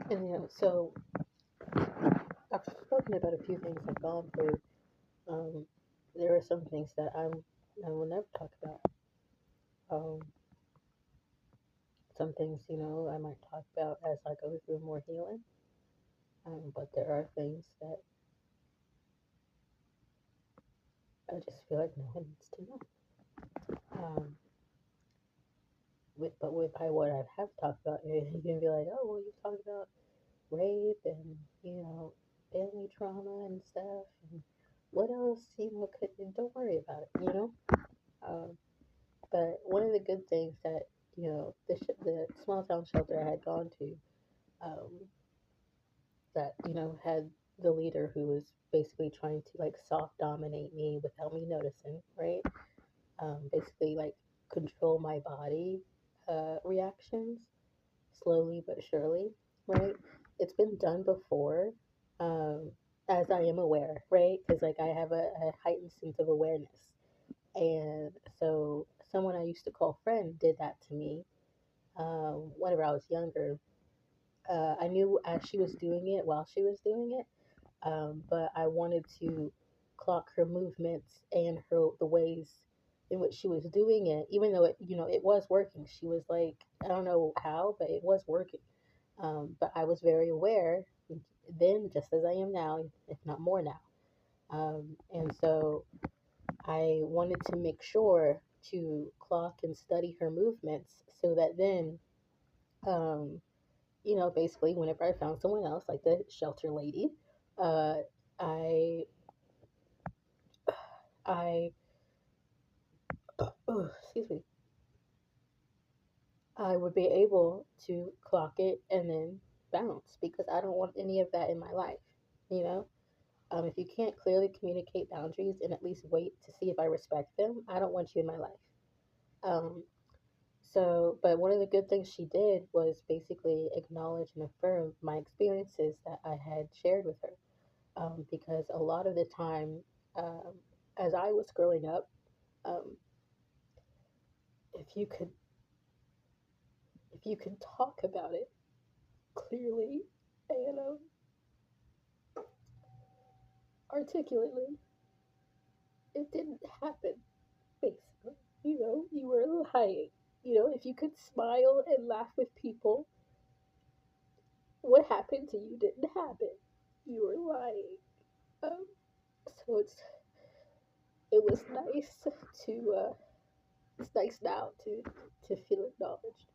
And so I've spoken about a few things I've gone through. Um, there are some things that I will never talk about. Um, some things, I might talk about as I go through more healing. But there are things that I just feel like no one needs to know. Um, but by what I have talked about, you can be like, oh, well, you talked about rape and family trauma and stuff, and what else, could don't worry about it. Um, but one of the good things that the small town shelter I had gone to, um, that had the leader who was basically trying to like soft dominate me without me noticing, right? Basically like control my body reactions slowly but surely, right? It's been done before, um, as I am aware, right? Because like I have a heightened sense of awareness, and so someone I used to call friend did that to me whenever I was younger. I knew as she was doing it while she was doing it, but I wanted to clock her movements and the ways in which she was doing it, even though it was working. She was like, I don't know how, but it was working. But I was very aware then, just as I am now, if not more now. And so I wanted to make sure to clock and study her movements so that then, um, basically, whenever I found someone else, like the shelter lady, uh, I, I, oh, excuse me, I would be able to clock it and then bounce because I don't want any of that in my life, you know? If you can't clearly communicate boundaries and at least wait to see if I respect them, I don't want you in my life. Um, but one of the good things she did was basically acknowledge and affirm my experiences that I had shared with her. Because a lot of the time, um, as I was growing up, um, if you could talk about it clearly and articulately, it didn't happen. Basically, you were lying. If you could smile and laugh with people, what happened to you didn't happen. You were lying. Um, so it was nice to it's nice now to feel acknowledged.